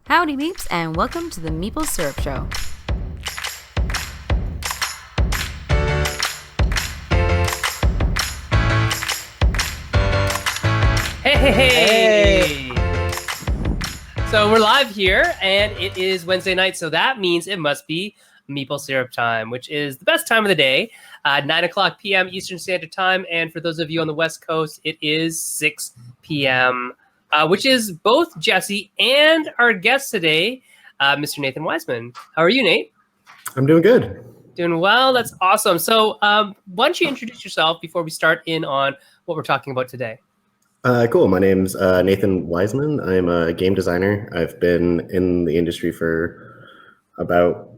Howdy Meeps, and welcome to the Meeple Syrup Show. Hey! So we're live here, and it is Wednesday night, so that means it must be Meeple Syrup time, which is the best time of the day, 9 o'clock p.m. Eastern Standard Time, and for those of you on the West Coast, it is 6 p.m., which is both Jesse and our guest today, Mr. Nathan Weisman. How are you, Nate? I'm doing good. Doing well. That's awesome. So why don't you introduce yourself before we start in on what we're talking about today? Cool. My name's Nathan Weisman. I'm a game designer. I've been in the industry for about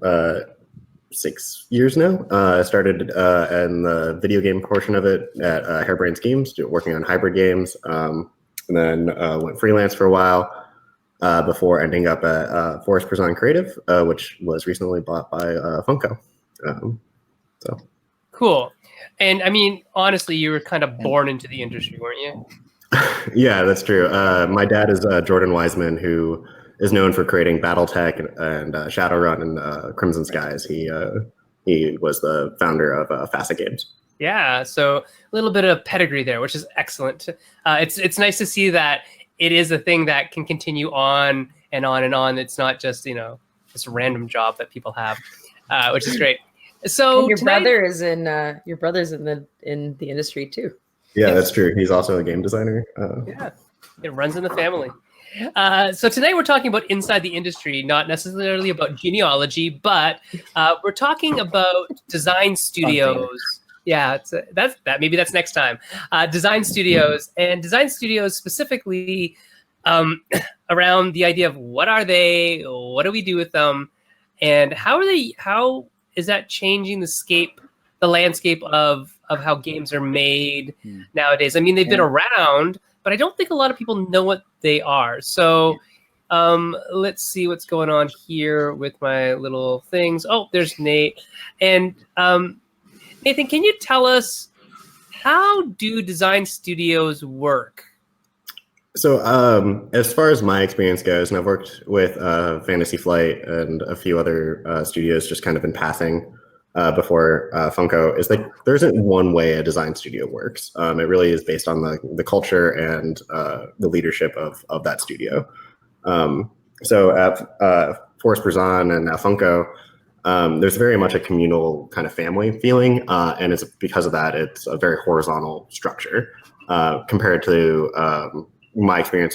6 years now. I started in the video game portion of it at Hairbrained Schemes, working on hybrid games, and then went freelance for a while before ending up at Forrest Pruzan Creative, which was recently bought by Funko. So cool. And I mean, honestly, you were kind of born into the industry, weren't you? Yeah, that's true. My dad is Jordan Weisman, who is known for creating BattleTech and Shadowrun and Crimson Skies. He was the founder of Facet Games. Yeah, so a little bit of pedigree there, which is excellent. It's nice to see that it is a thing that can continue on and on and on. It's not just this random job that people have, which is great. So and your brother's in the industry too. Yeah, that's true. He's also a game designer. Yeah, it runs in the family. So today we're talking about inside the industry, not necessarily about genealogy, but we're talking about design studios. Yeah, maybe that's next time. Design studios specifically around the idea of what are they, what do we do with them, and how is that changing the landscape of how games are made nowadays. I mean, they've been around, but I don't think a lot of people know what they are. So let's see what's going on here with my little things. Oh, there's Nate. And Nathan, can you tell us, how do design studios work? So as far as my experience goes, and I've worked with Fantasy Flight and a few other studios just kind of in passing before Funko, is like there isn't one way a design studio works. It really is based on the culture and the leadership of that studio. So at Forrest Pruzan and at Funko, there's very much a communal kind of family feeling, and it's because of that, it's a very horizontal structure compared to my experience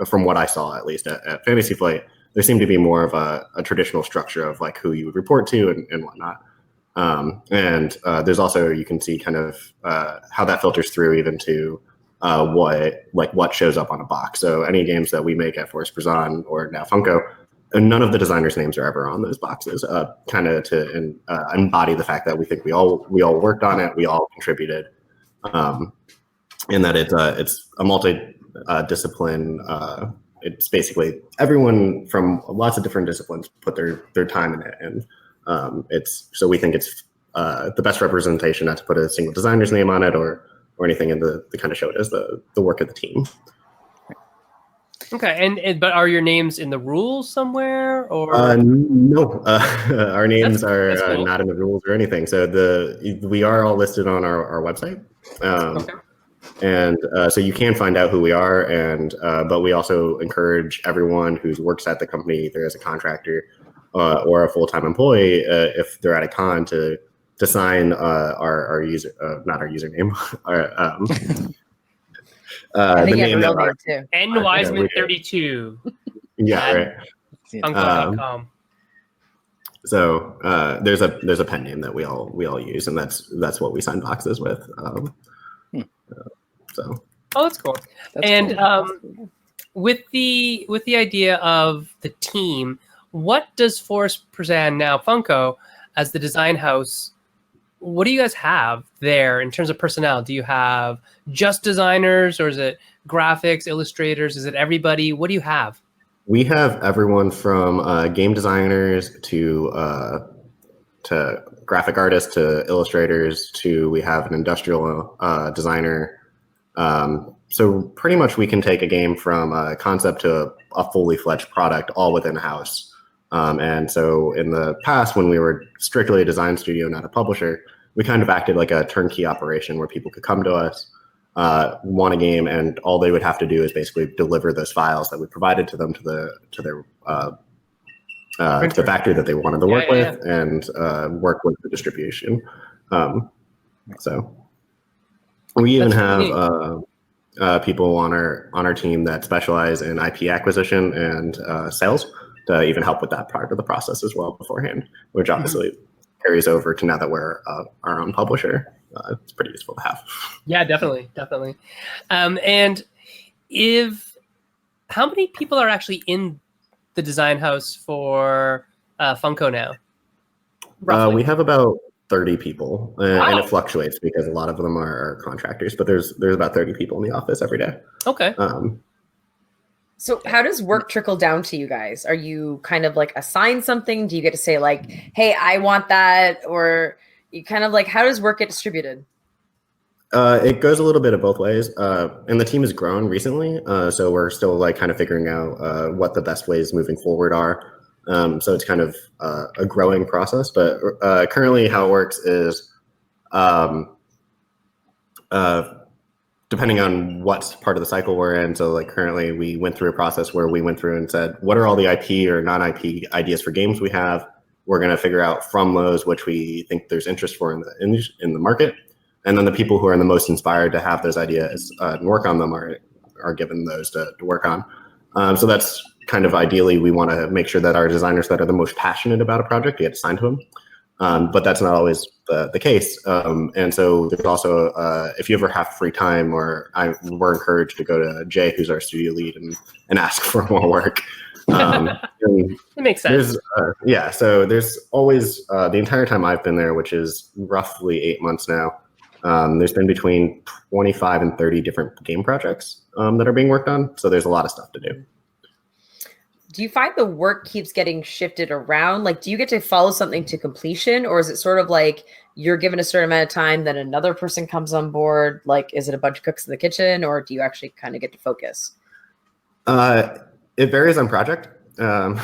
from what I saw, at least at Fantasy Flight. There seemed to be more of a traditional structure of like who you would report to and whatnot. And there's also, you can see kind of how that filters through even to what shows up on a box. So any games that we make at Forrest Pruzan or now Funko, none of the designers' names are ever on those boxes, kind of to embody the fact that we think we all worked on it, we all contributed, and that it's a multi-discipline. It's basically everyone from lots of different disciplines put their time in it, and so we think it's the best representation not to put a single designer's name on it or anything, and the kind of show it as the work of the team. Okay, but are your names in the rules somewhere, or no? Our names are cool. Not in the rules or anything. So we are all listed on our website. Okay. And so you can find out who we are, but we also encourage everyone who works at the company, either as a contractor or a full-time employee, if they're at a con, to sign our user, not our username, the name that our NWeisman32. Yeah, right. Funko.com. So there's a pen name that we all use, and that's what we sign boxes with. That's cool. Cool. With the idea of the team, what does Forrest Pruzan, now Funko, as the design house, what do you guys have there in terms of personnel? Do you have just designers, or is it graphics, illustrators? Is it everybody? What do you have? We have everyone from game designers to graphic artists to illustrators to we have an industrial designer. so pretty much we can take a game from a concept to a fully fledged product all within house. And so in the past, when we were strictly a design studio, not a publisher, we kind of acted like a turnkey operation where people could come to us, want a game, and all they would have to do is basically deliver those files that we provided to them to their to the factory that they wanted to work with, and work with the distribution. So we even have people on our team that specialize in IP acquisition and sales to even help with that part of the process as well beforehand, which obviously carries over to now that we're our own publisher. It's pretty useful to have. Yeah, definitely. And how many people are actually in the design house for Funko now? We have about 30 people, and it fluctuates because a lot of them are contractors, but there's about 30 people in the office every day. Okay. So how does work trickle down to you guys? Are you kind of like assigned something? Do you get to say like, hey, I want that? Or you kind of like, how does work get distributed? It goes a little bit of both ways. And the team has grown recently. So we're still like kind of figuring out what the best ways moving forward are. So it's kind of a growing process, but currently how it works is depending on what part of the cycle we're in. So like currently we went through a process where we went through and said, what are all the IP or non-IP ideas for games we have? We're going to figure out from those which we think there's interest for in the market. And then the people who are the most inspired to have those ideas and work on them are given those to work on. So that's kind of ideally, we want to make sure that our designers that are the most passionate about a project get assigned to them. But that's not always the case. And so there's also, if you ever have free time, we're encouraged to go to Jay, who's our studio lead, and ask for more work. It makes sense. So there's always, the entire time I've been there, which is roughly 8 months now, there's been between 25 and 30 different game projects that are being worked on. So there's a lot of stuff to do. Do you find the work keeps getting shifted around? Like, do you get to follow something to completion, or is it sort of like you're given a certain amount of time, then another person comes on board? Like, is it a bunch of cooks in the kitchen, or do you actually kind of get to focus? It varies on project. But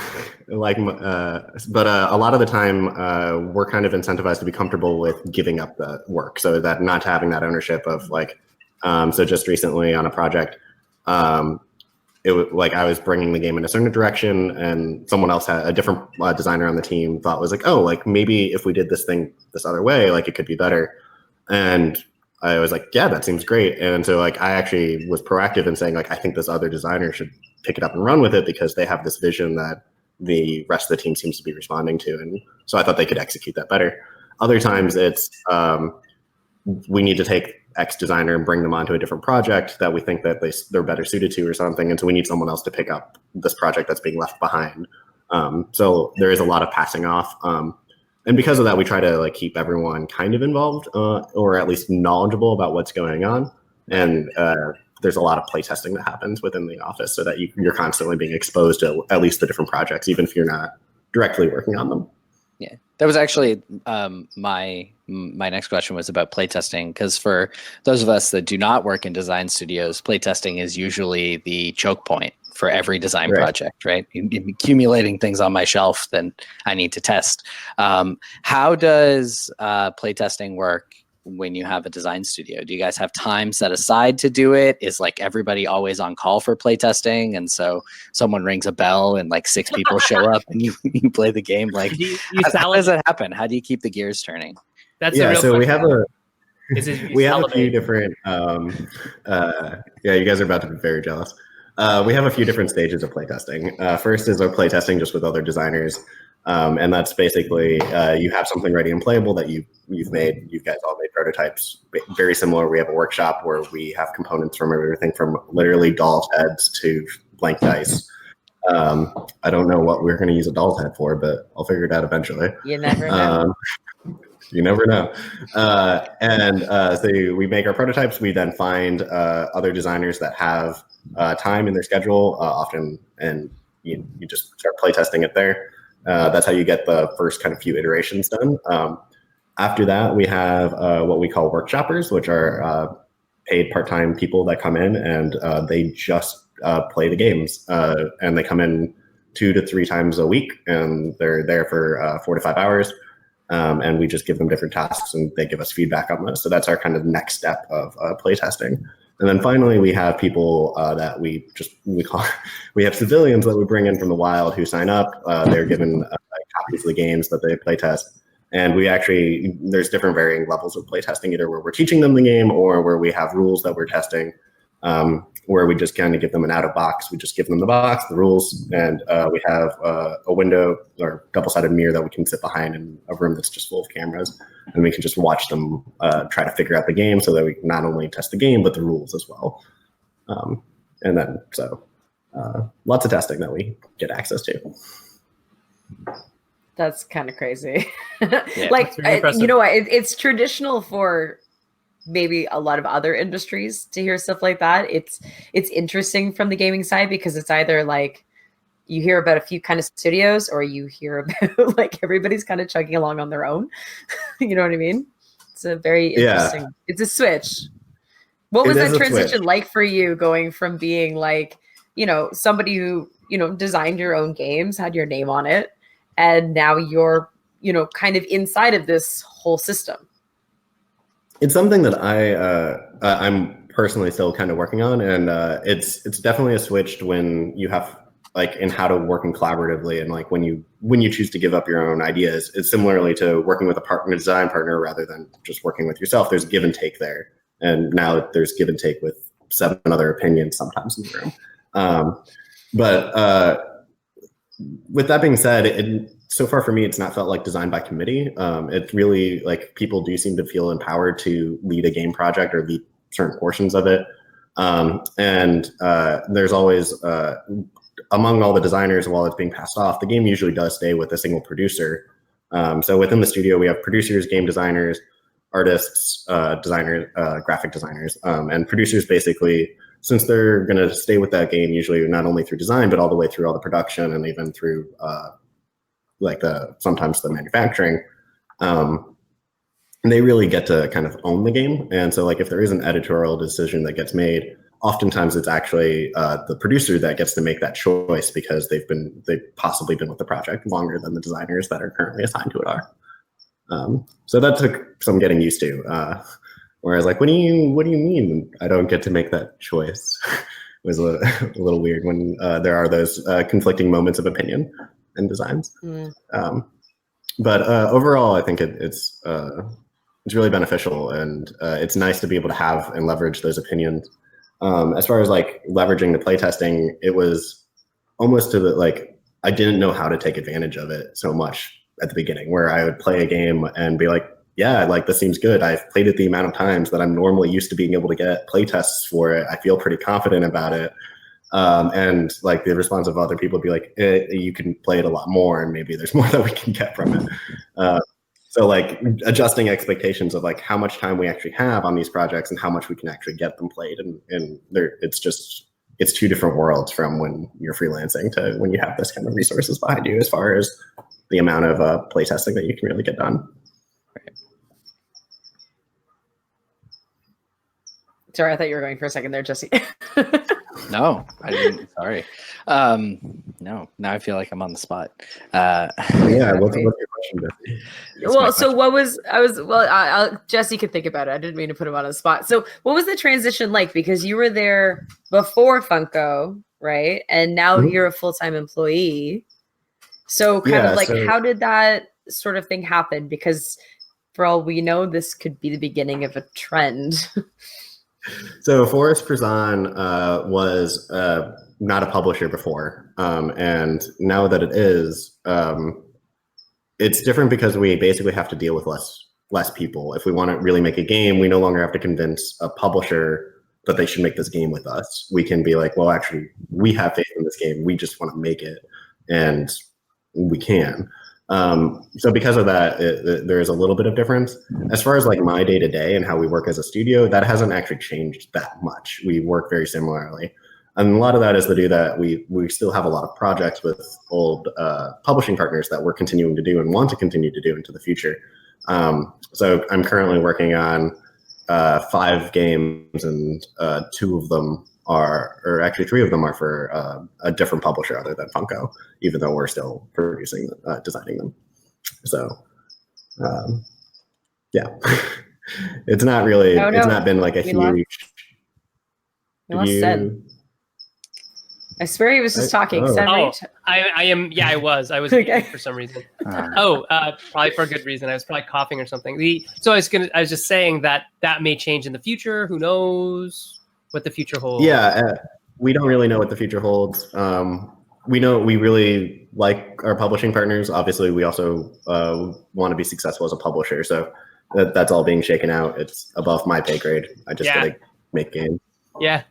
a lot of the time, we're kind of incentivized to be comfortable with giving up the work, so that not having that ownership of like, so just recently on a project, it was like I was bringing the game in a certain direction, and someone else had a different designer on the team thought was like, oh, like maybe if we did this thing this other way, like it could be better. And I was like, yeah, that seems great. And so like I actually was proactive in saying like, I think this other designer should pick it up and run with it because they have this vision that the rest of the team seems to be responding to. And so I thought they could execute that better. Other times it's we need to take X designer and bring them onto a different project that we think that they're better suited to or something. And so we need someone else to pick up this project that's being left behind. So there is a lot of passing off. And because of that, we try to like keep everyone kind of involved or at least knowledgeable about what's going on. And there's a lot of playtesting that happens within the office so that you're constantly being exposed to at least the different projects, even if you're not directly working on them. Yeah, that was actually my next question was about playtesting, because for those of us that do not work in design studios, playtesting is usually the choke point for every design project, right? Accumulating things on my shelf, then I need to test. How does playtesting work when you have a design studio? Do you guys have time set aside to do it? Is like everybody always on call for playtesting, and so someone rings a bell and like 6 people show up and you play the game? Like, how does that happen? How do you keep the gears turning? That's the real so question. we have a few different you guys are about to be very jealous. We have a few different stages of playtesting. First is our playtesting just with other designers. And that's basically you have something ready and playable that you've made. You guys all made prototypes, very similar. We have a workshop where we have components from everything from literally doll heads to blank dice. I don't know what we're going to use a doll's head for, but I'll figure it out eventually. You never know. You never know. So we make our prototypes. We then find other designers that have time in their schedule often, and you just start playtesting it there. That's how you get the first kind of few iterations done. After that, we have what we call workshoppers, which are paid part-time people that come in, and they just play the games, and they come in 2 to 3 times a week, and they're there for 4 to 5 hours. And we just give them different tasks, and they give us feedback on those. So that's our kind of next step of playtesting. And then finally, we have people that we have civilians that we bring in from the wild who sign up. They're given copies of the games that they playtest. And there's different varying levels of playtesting, either where we're teaching them the game or where we have rules that we're testing, where we just kind of give them an out-of-box. We just give them the box, the rules, and we have a window or double-sided mirror that we can sit behind in a room that's just full of cameras. And we can just watch them try to figure out the game, so that we can not only test the game, but the rules as well. And then, lots of testing that we get access to. That's kind of crazy. Yeah, like, impressive. you know what? It's traditional for maybe a lot of other industries to hear stuff like that. It's interesting from the gaming side, because it's either like you hear about a few kind of studios, or you hear about like everybody's kind of chugging along on their own. You know what I mean? It's a very interesting. It's a switch. What was that transition like for you, going from being like, somebody who, designed your own games, had your name on it, and now you're, kind of inside of this whole system? It's something that I'm personally still kind of working on, and it's definitely a switch when you have like in how to working collaboratively, and like when you choose to give up your own ideas. It's similarly to working with a design partner rather than just working with yourself. There's give and take there, and now there's give and take with 7 other opinions sometimes in the room. But with that being said, so far for me, it's not felt like design by committee. It's really like people do seem to feel empowered to lead a game project or lead certain portions of it. And there's always, among all the designers, while it's being passed off, the game usually does stay with a single producer. So within the studio, we have producers, game designers, artists, designers, graphic designers, and producers basically, since they're going to stay with that game, usually not only through design, but all the way through all the production and even through sometimes the manufacturing, they really get to kind of own the game. And so like if there is an editorial decision that gets made, oftentimes it's actually the producer that gets to make that choice, because they've possibly been with the project longer than the designers that are currently assigned to it are. So that took some getting used to. Whereas like, what do you mean I don't get to make that choice? It was a little weird when there are those conflicting moments of opinion in designs. But overall, I think it's really beneficial, and it's nice to be able to have and leverage those opinions. As far as like leveraging the playtesting, it was almost to the like, I didn't know how to take advantage of it so much at the beginning, where I would play a game and be like, yeah, like this seems good. I've played it the amount of times that I'm normally used to being able to get playtests for it. I feel pretty confident about it. And like the response of other people would be like, you can play it a lot more, and maybe there's more that we can get from it. So like adjusting expectations of like how much time we actually have on these projects and how much we can actually get them played. And it's 2 different worlds from when you're freelancing to when you have this kind of resources behind you, as far as the amount of playtesting that you can really get done. Sorry, I thought you were going for a second there, Jesse. No, I didn't. Sorry. No, now I feel like I'm on the spot. Yeah, what's your question, Jesse? Well, so what was Jesse could think about it. I didn't mean to put him on the spot. So what was the transition like? Because you were there before Funko, right? And now you're a full-time employee. So how did that sort of thing happen? Because for all we know, this could be the beginning of a trend. So Forrest Pruzan was not a publisher before, and now that it is, it's different because we basically have to deal with less people. If we want to really make a game, we no longer have to convince a publisher that they should make this game with us. We can be like, well, actually, we have faith in this game. We just want to make it, and we can. So because of that, there is a little bit of difference. As far as like my day-to-day and how we work as a studio, that hasn't actually changed that much. We work very similarly. And a lot of that is to do that we still have a lot of projects with old publishing partners that we're continuing to do and want to continue to do into the future. So I'm currently working on 5 games, and 2 of them are, or actually 3 of them are for a different publisher other than Funko, even though we're still producing, designing them. So, yeah, it's not really, it's not been like a huge. I swear he was just talking. I am. Yeah, I was. I was Okay. for some reason. Probably for a good reason. I was probably coughing or something. So I was just saying that may change in the future. Who knows what the future holds? Yeah, we don't really know what the future holds. We know we really like our publishing partners. Obviously, we also want to be successful as a publisher. So that's all being shaken out. It's above my pay grade. I just gotta make games. Yeah.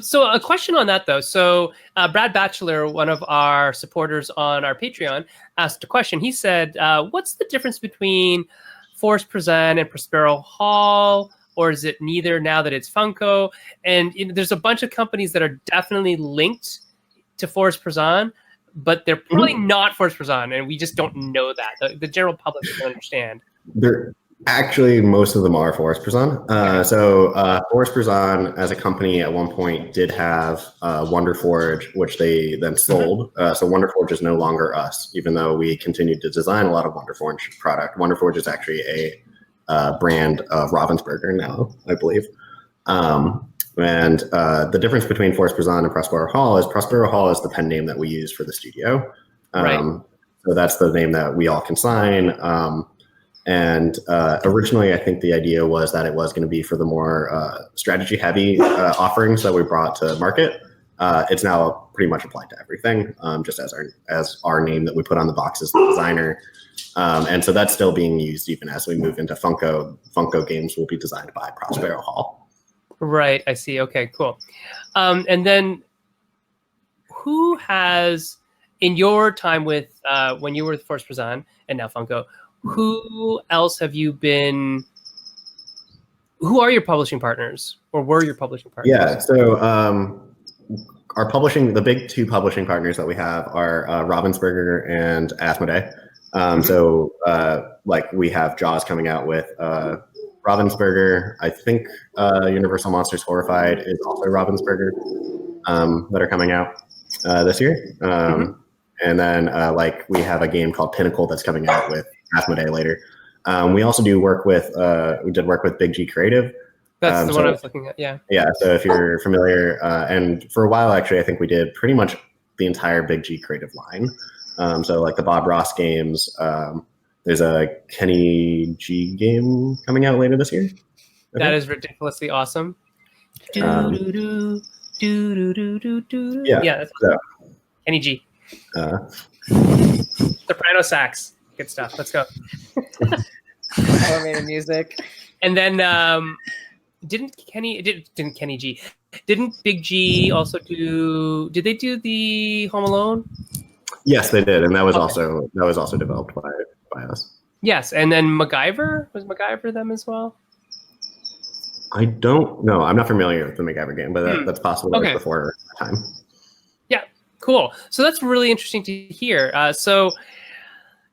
So a question on that, though. So Brad Batchelor, one of our supporters on our Patreon, asked a question. He said, what's the difference between Forrest Pruzan and Prospero Hall? Or is it neither now that it's Funko? And there's a bunch of companies that are definitely linked to Forrest Pruzan, but they're probably not Forrest Pruzan, and we just don't know that. The general public doesn't understand. Actually, most of them are Forrest Pruzan. Forrest Pruzan, as a company, at one point did have Wonderforge, which they then sold. So Wonderforge is no longer us, even though we continued to design a lot of Wonderforge product. Wonderforge is actually a brand of Ravensburger now, I believe. And the difference between Forrest Pruzan and Prospero Hall is the pen name that we use for the studio. So that's the name that we all can sign. And originally, I think the idea was that it was going to be for the more strategy-heavy offerings that we brought to market. It's now pretty much applied to everything, just as our name that we put on the box as the designer. And so that's still being used even as we move into Funko. Funko Games will be designed by Prospero Hall. Right, I see. Okay, cool. And then who has, in your time with, when you were with Forrest Pruzan and now Funko, who else have you been, who are your publishing partners, or were your publishing partners? Yeah, so our publishing, the big 2 publishing partners that we have are Ravensburger and Asmodee. So like we have Jaws coming out with Ravensburger. I think Universal Monsters Horrified is also Ravensburger that are coming out this year. And then like we have a game called Pinnacle that's coming out with Asmodee later. We also do work with, we did work with Big G Creative. That's the one I was looking at, yeah. Yeah, so if you're familiar, and for a while actually, I think we did pretty much the entire Big G Creative line. So like the Bob Ross games, there's a Kenny G game coming out later this year. That is ridiculously awesome. Yeah, that's Kenny G. Soprano sax. Good stuff. Let's go. Elevator music. And then didn't Big G also do, did they do the Home Alone? Yes, they did, and that was also developed by us. Yes, and then MacGyver, was MacGyver them as well? I don't know. I'm not familiar with the MacGyver game, but that's possible. That was before time. Yeah, cool. So that's really interesting to hear. So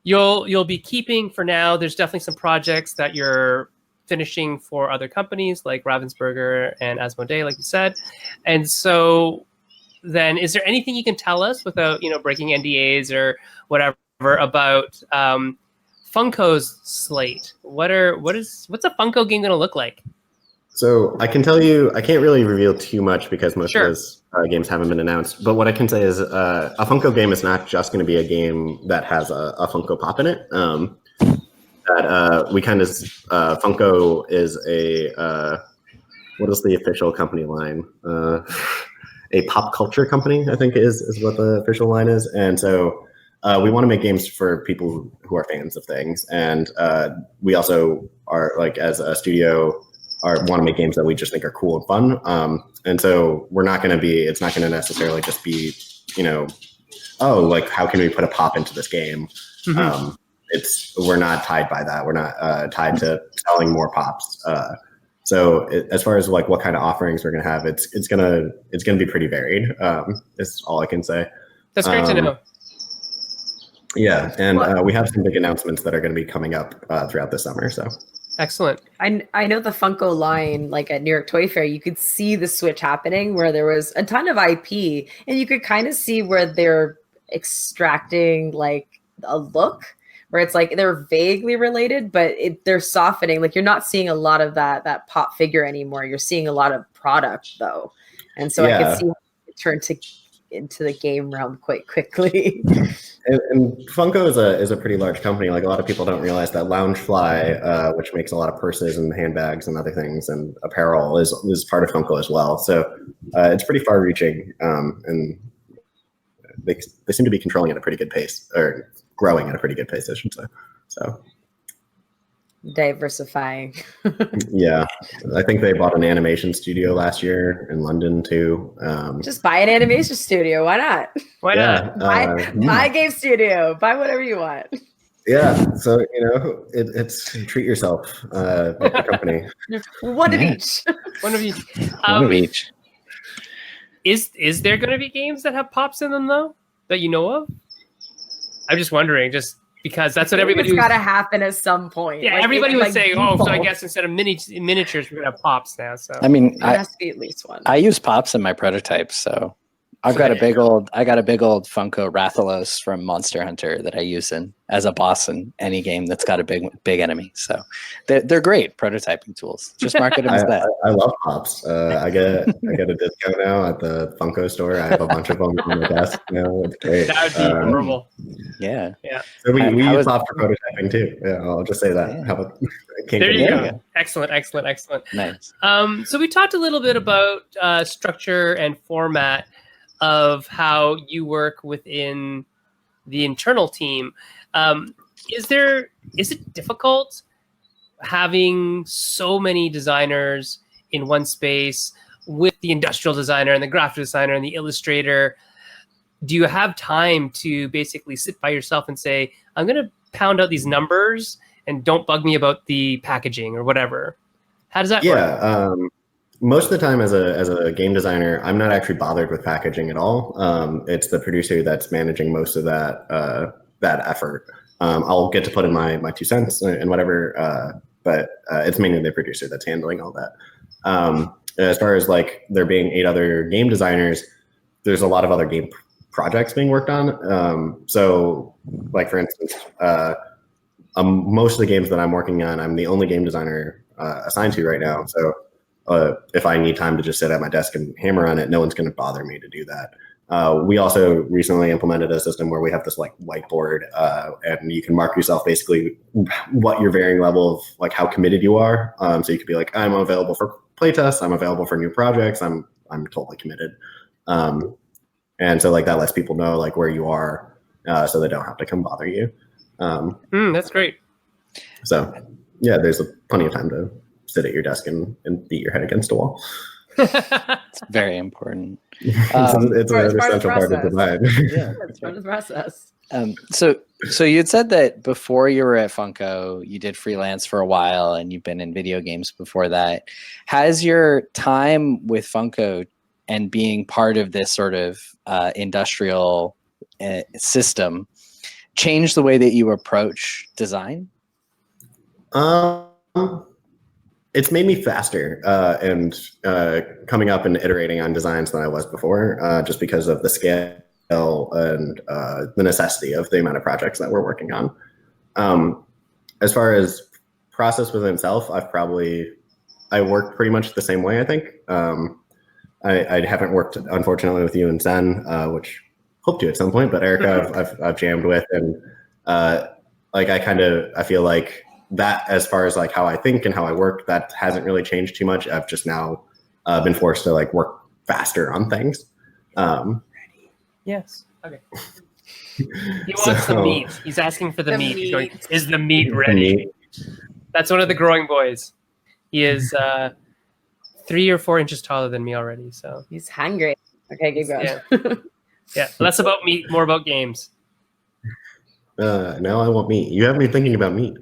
you'll be keeping for now. There's definitely some projects that you're finishing for other companies like Ravensburger and Asmodee, like you said. And so then is there anything you can tell us without, breaking NDAs or whatever about Funko's slate? What's a Funko game going to look like? So I can tell you, I can't really reveal too much because most of those games haven't been announced. But what I can say is a Funko game is not just going to be a game that has a Funko Pop in it. Funko is what is the official company line? A pop culture company, I think is what the official line is. And so we want to make games for people who are fans of things. And we also are, like, as a studio, want to make games that we just think are cool and fun. And so it's not going to necessarily just be, like, how can we put a pop into this game? We're not tied by that. We're not tied to selling more pops. So as far as like what kind of offerings we're going to have, it's going to be pretty varied. Is all I can say. That's great to know. Yeah, and we have some big announcements that are going to be coming up throughout the summer. So Excellent. I know the Funko line, like at New York Toy Fair, you could see the switch happening where there was a ton of IP, and you could kind of see where they're extracting like a look where it's like they're vaguely related, but they're softening. Like you're not seeing a lot of that pop figure anymore. You're seeing a lot of product though, and so I could see it turn into the game realm quite quickly. And Funko is a pretty large company. Like a lot of people don't realize that Loungefly, which makes a lot of purses and handbags and other things and apparel, is part of Funko as well. So it's pretty far-reaching, and they seem to be controlling at a pretty good pace, or growing at a pretty good pace, I should say. So Diversifying. yeah, I think they bought an animation studio last year in London too. Just buy an animation studio. Why not? Why not? Buy a game studio. Buy whatever you want. Yeah, so it's treat yourself with the company. One of each. One of each. One of each. Is there going to be games that have pops in them though that you know of? I'm just wondering, just because that's what everybody. It's got to happen at some point. Yeah, like, everybody was like saying, default. "Oh, so I guess instead of miniatures, we're gonna have pops now." So I mean, There has to be at least one. I use pops in my prototypes, so I got a big old Funko Rathalos from Monster Hunter that I use as a boss in any game that's got a big enemy. So they're great prototyping tools. Just market them as that. I love pops. I get a discount now at the Funko store. I have a bunch of them on my desk now. It's great. that would be horrible. Yeah. So we How use is- pops for prototyping too. Yeah, I'll just say that. Yeah. How about There you Yeah. go. Excellent. Nice. So we talked a little bit about structure and format of how you work within the internal team. Is it difficult having so many designers in one space with the industrial designer and the graphic designer and the illustrator? Do you have time to basically sit by yourself and say, I'm going to pound out these numbers and don't bug me about the packaging or whatever? How does that work? Yeah. Most of the time as a game designer, I'm not actually bothered with packaging at all. It's the producer that's managing most of that effort. I'll get to put in my 2 cents and whatever, but it's mainly the producer that's handling all that. As far as like there being 8 other game designers, there's a lot of other game projects being worked on. So like for instance, most of the games that I'm working on, I'm the only game designer assigned to right now. So if I need time to just sit at my desk and hammer on it, no one's going to bother me to do that. We also recently implemented a system where we have this like whiteboard, and you can mark yourself basically what your varying level of like how committed you are. So you could be like, I'm available for playtests, I'm available for new projects, I'm totally committed. And so like that lets people know like where you are, so they don't have to come bother you. That's great. So yeah, there's plenty of time to sit at your desk and beat your head against a wall. It's very important. It's an part of the essential part of process. design. Yeah. It's part of the process. So you had said that before you were at Funko, you did freelance for a while, and you've been in video games before that. Has your time with Funko and being part of this sort of industrial system changed the way that you approach design? It's made me faster and coming up and iterating on designs than I was before, just because of the scale and the necessity of the amount of projects that we're working on. As far as process within itself, I work pretty much the same way, I think. I haven't worked, unfortunately, with you and Sen, which hope to at some point, but Erica I've jammed with, and I feel like that as far as like how I think and how I work, that hasn't really changed too much. I've just now been forced to like work faster on things. Yes. Okay. He wants the meat. He's asking for the meat. He's going, is the meat ready? That's one of the growing boys. He is 3 or 4 inches taller than me already. So He's hungry. Okay, keep going. yeah. Less about meat, more about games. Now I want meat. You have me thinking about meat.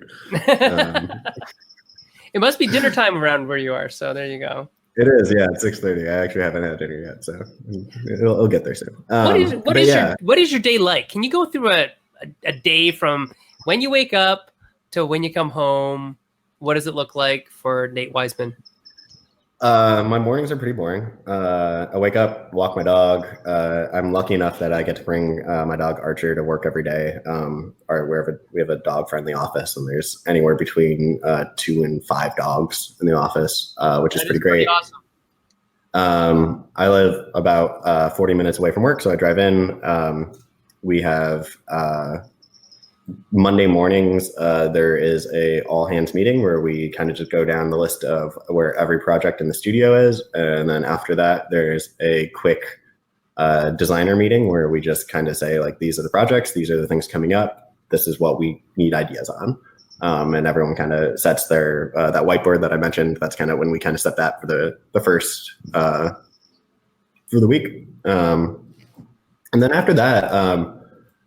It must be dinner time around where you are. So there you go. It is, yeah. It's 6:30. I actually haven't had dinner yet, so it'll get there soon. What is your day like? Can you go through a day from when you wake up to when you come home? what does it look like for Nate Weisman? My mornings are pretty boring. I wake up, walk my dog. I'm lucky enough that I get to bring my dog Archer to work every day. Or wherever we have a dog-friendly office, and there's anywhere between 2 and 5 dogs in the office, which is pretty great. Awesome. I live about 40 minutes away from work, so I drive in. We have Monday mornings, there is a all hands meeting where we kind of just go down the list of where every project in the studio is. And then after that, there's a quick designer meeting where we just kind of say, like, these are the projects, these are the things coming up, this is what we need ideas on. And everyone kind of sets their, that whiteboard that I mentioned. That's kind of when we kind of set that for the first, for the week. And then after that,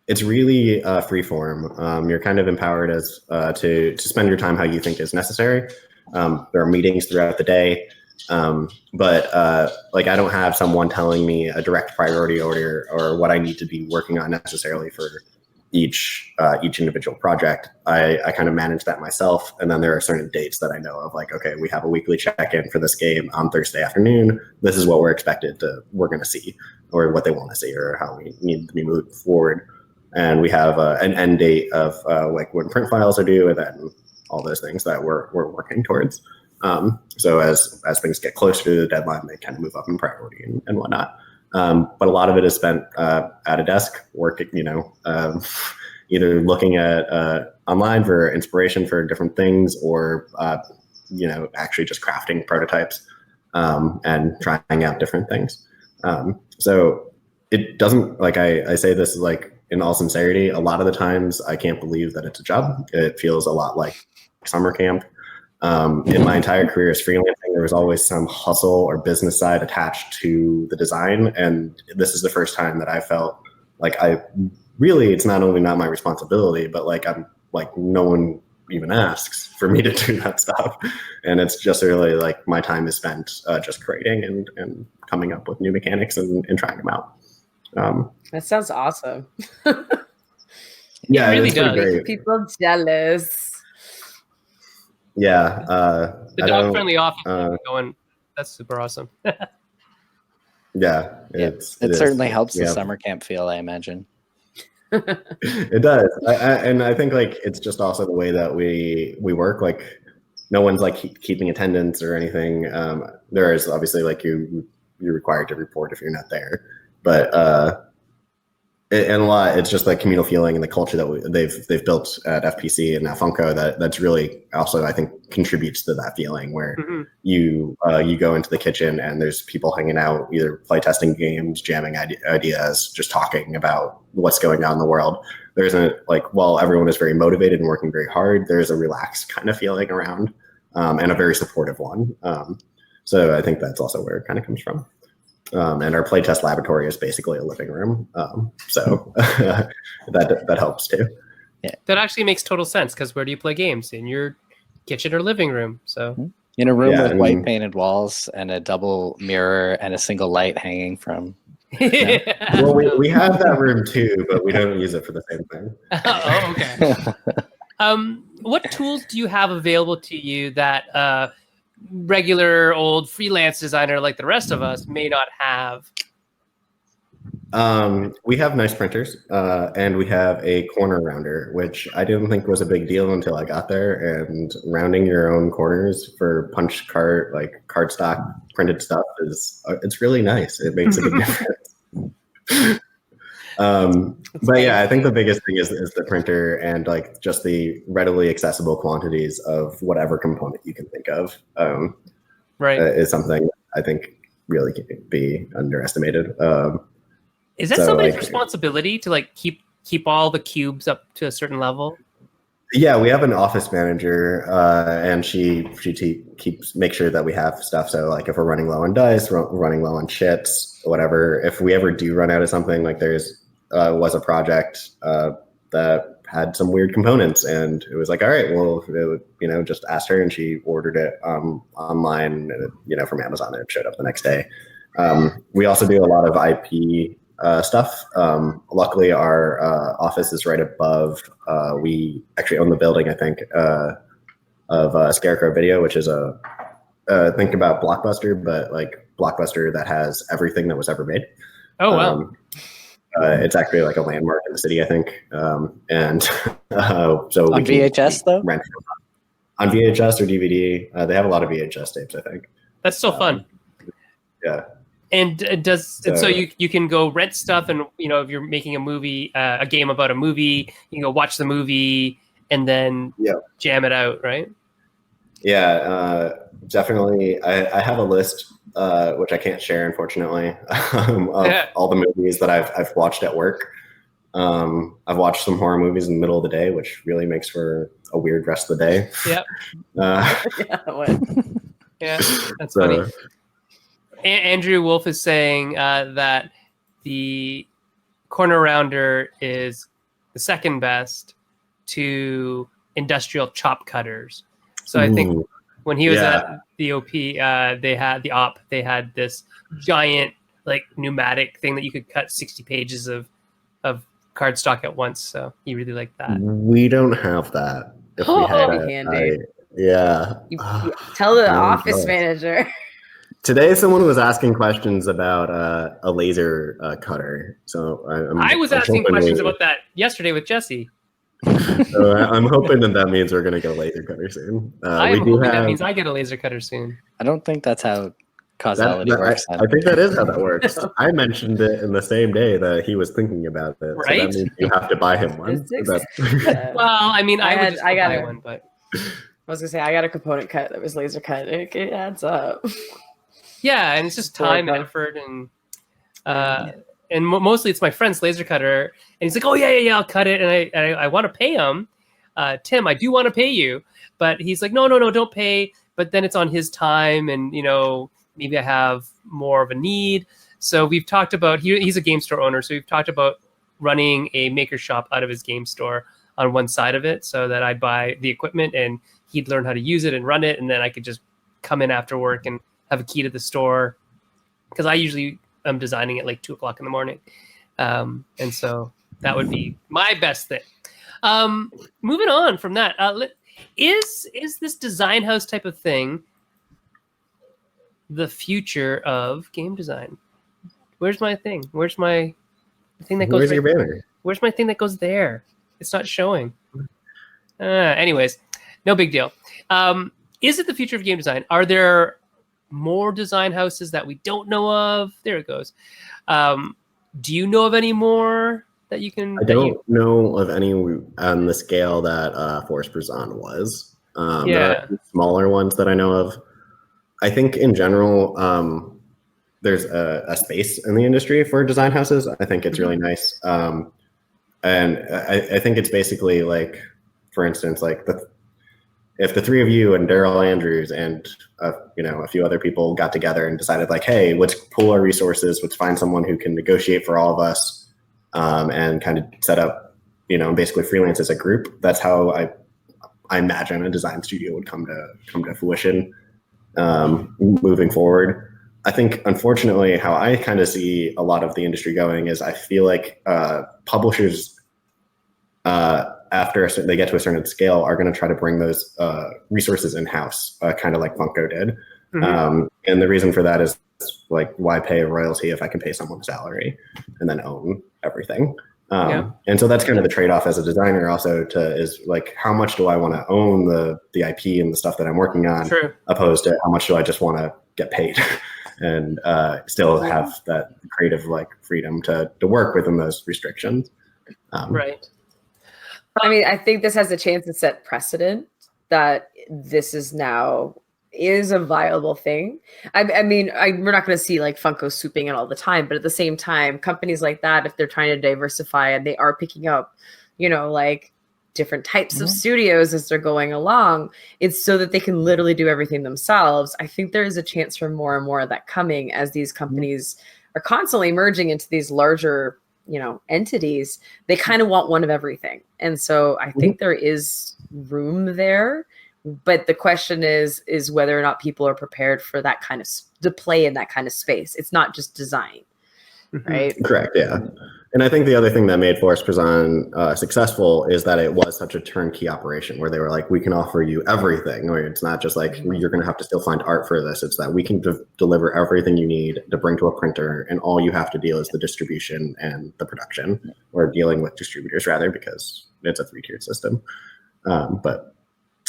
it's really free form. You're kind of empowered as to spend your time how you think is necessary. There are meetings throughout the day, but like, I don't have someone telling me a direct priority order or what I need to be working on necessarily for each individual project. I kind of manage that myself, and then there are certain dates that I know of, like, okay, we have a weekly check-in for this game on Thursday afternoon. This is what we're going to see, or what they want to see, or how we need to be moved forward. And we have an end date of like when print files are due, and then all those things that we're working towards. So as things get closer to the deadline, they kind of move up in priority and whatnot. But a lot of it is spent at a desk working, either looking at online for inspiration for different things, or actually just crafting prototypes and trying out different things. So it doesn't, like, I say this like, in all sincerity, a lot of the times I can't believe that it's a job. It feels a lot like summer camp. In my entire career as freelancing, there was always some hustle or business side attached to the design. And this is the first time that I felt like it's not only not my responsibility, but like I'm like, no one even asks for me to do that stuff. And it's just really like my time is spent just creating and coming up with new mechanics and trying them out. That sounds awesome. Yeah, it really it's pretty does. great. People jealous. Yeah, The dog-friendly office going. That's super awesome. Yeah, it certainly helps the summer camp feel, I imagine. It does, and I think like it's just also the way that we work. Like, no one's like keeping attendance or anything. There is obviously like you're required to report if you're not there, but and a lot, it's just like communal feeling and the culture that they've built at FPC and now Funko that's really also, I think, contributes to that feeling where you go into the kitchen and there's people hanging out, either playtesting games, jamming ideas, just talking about what's going on in the world. There isn't like, while everyone is very motivated and working very hard, there's a relaxed kind of feeling around, and a very supportive one. So I think that's also where it kind of comes from. And our playtest laboratory is basically a living room, so that helps too. Yeah, that actually makes total sense, because where do you play games? In your kitchen or living room? So in a room with white painted walls and a double mirror and a single light hanging from. Well, we have that room too, but we don't use it for the same thing. Oh, okay. What tools do you have available to you that regular old freelance designer like the rest of us may not have? We have nice printers, and we have a corner rounder, which I didn't think was a big deal until I got there. And rounding your own corners for punch card, like cardstock printed stuff, it's really nice. It makes a big difference. But yeah, I think the biggest thing is the printer and like just the readily accessible quantities of whatever component you can think of. Right, is something I think really can be underestimated. Is that somebody's responsibility to like keep all the cubes up to a certain level? Yeah, we have an office manager, and she makes sure that we have stuff. So like if we're running low on dice, we're running low on chips, whatever. If we ever do run out of something, like was a project that had some weird components, and it was like, all right, well, just asked her, and she ordered it online, from Amazon, and it showed up the next day. We also do a lot of IP stuff. Luckily, our office is right above. We actually own the building, I think, Scarecrow Video, which is a think about Blockbuster, but like Blockbuster that has everything that was ever made. Oh wow. It's actually like a landmark in the city, I think. And so On VHS though? Rent on VHS or DVD. They have a lot of VHS tapes, I think. That's so fun. Yeah. And so you can go rent stuff, and if you're making a movie, a game about a movie, you can go watch the movie and then jam it out, right? Yeah, definitely. I have a list, which I can't share, unfortunately, of all the movies that I've watched at work. I've watched some horror movies in the middle of the day, which really makes for a weird rest of the day. Yep. Yeah, that's funny. Andrew Wolf is saying that the corner rounder is the second best to industrial chop cutters. So I think when he was at the OP, they had this giant like pneumatic thing that you could cut 60 pages of cardstock at once. So he really liked that. We don't have that. If we had that'd be handy. You tell the office manager. Today, someone was asking questions about a laser cutter. So I was asking questions about that yesterday with Jesse. So I'm hoping that means we're going to get a laser cutter soon. That means I get a laser cutter soon. I don't think that's how causality works. I think that is how that works. I mentioned it in the same day that he was thinking about it. Right? So that means you have to buy him one. Well, I mean, I would buy one, but I was gonna say I got a component cut that was laser cut. It adds up. Yeah, and it's just time, effort, and mostly it's my friend's laser cutter, and he's like, "Oh yeah, I'll cut it," and I want to pay him, Tim. I do want to pay you, but he's like, "No, don't pay." But then it's on his time, and maybe I have more of a need. So we've talked about he's a game store owner, so we've talked about running a maker shop out of his game store on one side of it, so that I'd buy the equipment and he'd learn how to use it and run it, and then I could just come in after work and have a key to the store, because I usually am designing at like 2:00 in the morning, and so that would be my best thing. Moving on from that, is this design house type of thing the future of game design? Where's my thing? Where's my thing that goes? Where's your banner? Where's my thing that goes there? It's not showing. Anyways, no big deal. Is it the future of game design? Are there more design houses that we don't know of? There it goes. Do you know of any more that you can? I don't know of any on the scale that Forrest Pruzan was. There are smaller ones that I know of. I think in general, there's a space in the industry for design houses. I think it's really nice. And I think it's basically like, for instance, like if the three of you and Daryl Andrews and a few other people got together and decided like, hey, let's pool our resources, let's find someone who can negotiate for all of us, and kind of set up, basically freelance as a group. That's how I imagine a design studio would come to fruition moving forward. I think, unfortunately, how I kind of see a lot of the industry going is I feel like publishers, after they get to a certain scale, are going to try to bring those resources in-house, kind of like Funko did. Mm-hmm. And the reason for that is, like, why pay a royalty if I can pay someone a salary and then own everything? And so that's kind of the trade-off as a designer also is like, how much do I want to own the IP and the stuff that I'm working on, opposed to how much do I just want to get paid and still have that creative like freedom to work within those restrictions. Right. I mean, I think this has a chance to set precedent that this is a viable thing. I mean, we're not going to see like Funko swooping in all the time, but at the same time, companies like that, if they're trying to diversify and they are picking up, like different types of studios as they're going along, it's so that they can literally do everything themselves. I think there is a chance for more and more of that coming as these companies are constantly merging into these larger, entities. They kind of want one of everything. And so I think there is room there. But the question is whether or not people are prepared for that to play in that kind of space. It's not just design, right? Correct. Yeah. And I think the other thing that made Forrest Pruzan successful is that it was such a turnkey operation where they were like, we can offer you everything. Or it's not just like, you're going to have to still find art for this. It's that we can deliver everything you need to bring to a printer, and all you have to deal is the distribution and the production, or dealing with distributors rather, because it's a 3-tiered system. But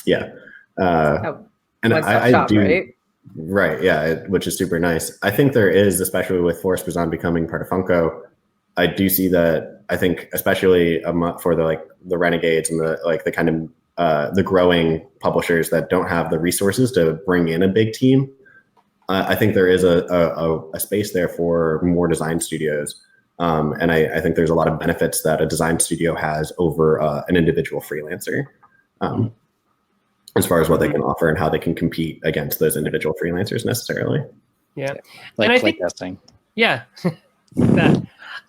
yeah. And I do. Right? Right, yeah, which is super nice. I think there is, especially with Forrest Pruzan becoming part of Funko, I do see that. I think especially for the renegades and the kind of the growing publishers that don't have the resources to bring in a big team. I think there is a space there for more design studios, and I think there's a lot of benefits that a design studio has over an individual freelancer. As far as what they can offer and how they can compete against those individual freelancers necessarily. Yeah. Like and play testing. Yeah.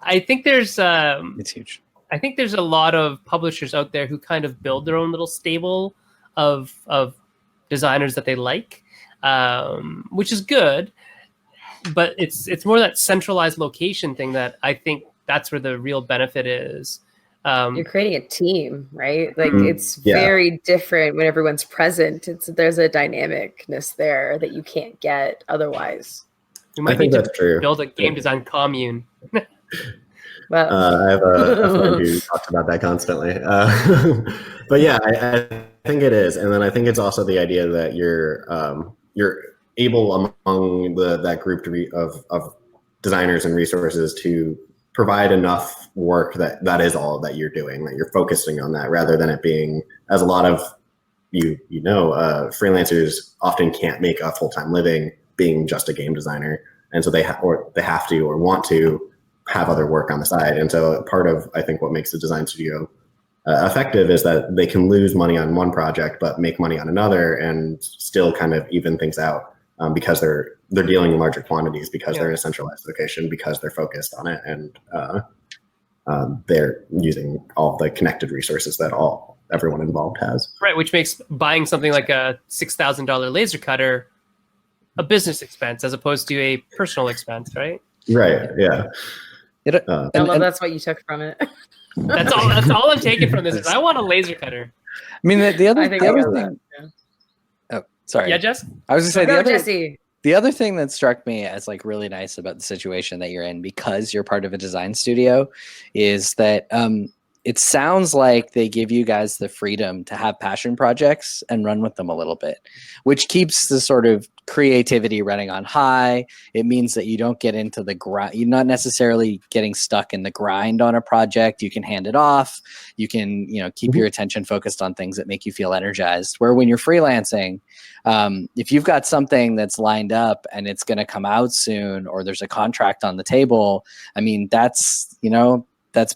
I think there's it's huge. I think there's a lot of publishers out there who kind of build their own little stable of designers that they like, which is good. But it's more that centralized location thing that I think that's where the real benefit is. You're creating a team, right? Like it's very different when everyone's present. There's a dynamicness there that you can't get otherwise. We might need to build a game design commune. Well, I have a friend who talks about that constantly. But yeah, I think it is, and then I think it's also the idea that you're able among that group of designers and resources to provide enough work that is all that you're doing, that you're focusing on that, rather than it being, as a lot of freelancers often can't make a full-time living being just a game designer, and so they have to or want to have other work on the side. And so part of, I think, what makes the design studio effective is that they can lose money on one project but make money on another and still kind of even things out, because they're dealing in larger quantities, because they're in a centralized location, because they're focused on it, and they're using all the connected resources that everyone involved has. Right, which makes buying something like a $6,000 laser cutter a business expense as opposed to a personal expense, right? Right. Yeah. That's what you took from it. That's all I'm taking from this is I want a laser cutter. I mean, the other thing. Oh, sorry. Yeah, Jess? I was going to say Jesse. The other thing that struck me as like really nice about the situation that you're in, because you're part of a design studio, is that it sounds like they give you guys the freedom to have passion projects and run with them a little bit, which keeps the sort of creativity running on high. It means that you don't get into the grind. You're not necessarily getting stuck in the grind on a project. You can hand it off. You can, keep your attention focused on things that make you feel energized. Where when you're freelancing, if you've got something that's lined up and it's going to come out soon, or there's a contract on the table, I mean, that's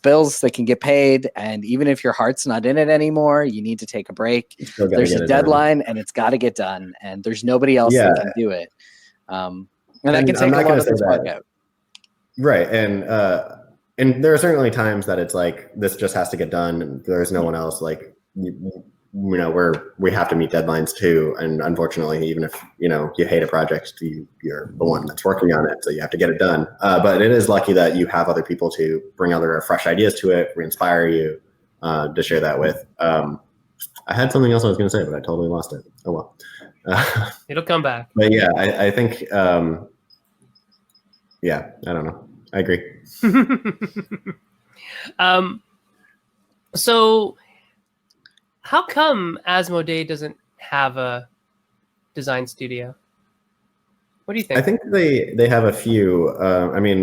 bills that can get paid. And even if your heart's not in it anymore, you need to take a break. There's a deadline and it's got to get done. And there's nobody else that can do it. And that can take a lot of this work out. Right. And there are certainly times that it's like, this just has to get done. And there's no one else. Like, we have to meet deadlines too. And unfortunately, even if, you hate a project, you're the one that's working on it. So you have to get it done. But it is lucky that you have other people to bring other fresh ideas to it, re-inspire you, to share that with. I had something else I was going to say, but I totally lost it. Oh, well. It'll come back. But yeah, I think, I don't know. I agree. So how come Asmodee doesn't have a design studio? What do you think? I think they have a few.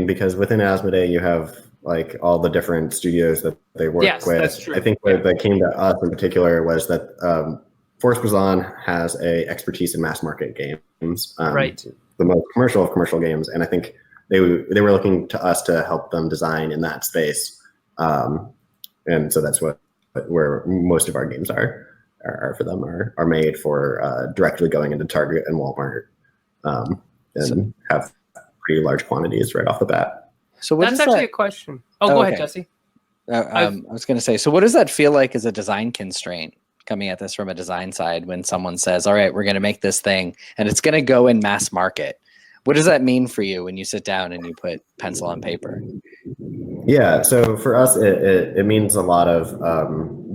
Because within Asmodee you have like all the different studios that they work with. That's true. I think what that came to us in particular was that Forrest Pruzan has a expertise in mass market games. Right. The most commercial of commercial games, and I think they were looking to us to help them design in that space. And so that's where most of our games are for them, are made for directly going into Target and Walmart, and have pretty large quantities right off the bat. So that's actually a question. Go ahead, Jesse. I was going to say, so what does that feel like as a design constraint, coming at this from a design side, when someone says, all right, we're going to make this thing and it's going to go in mass market? What does that mean for you when you sit down and you put pencil on paper? Yeah, so for us, it means a lot of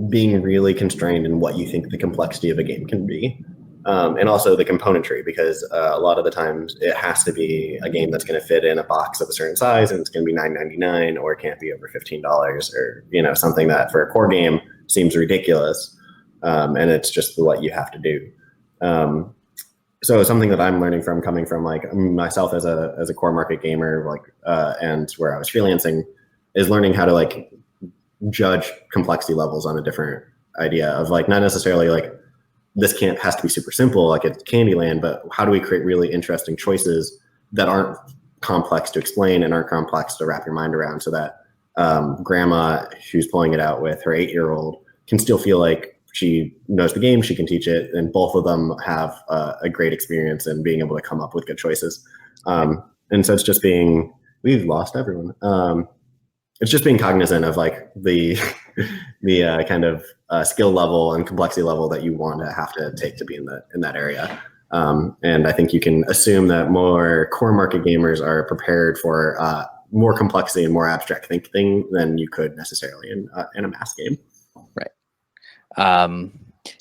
being really constrained in what you think the complexity of a game can be, and also the componentry, because a lot of the times it has to be a game that's going to fit in a box of a certain size, and it's going to be $9.99, or it can't be over $15, or something that for a core game seems ridiculous, and it's just what you have to do. So something that I'm learning from, coming from like myself as a core market gamer, and where I was freelancing, is learning how to like judge complexity levels on a different idea of like, not necessarily like this has to be super simple, like it's Candyland, but how do we create really interesting choices that aren't complex to explain and aren't complex to wrap your mind around, so that grandma who's pulling it out with her 8-year-old can still feel like she knows the game, she can teach it, and both of them have a great experience in being able to come up with good choices. And so it's just we've lost everyone. It's just being cognizant of like the kind of skill level and complexity level that you want to have to take to be in that area. And I think you can assume that more core market gamers are prepared for more complexity and more abstract thinking than you could necessarily in a mass game. Right.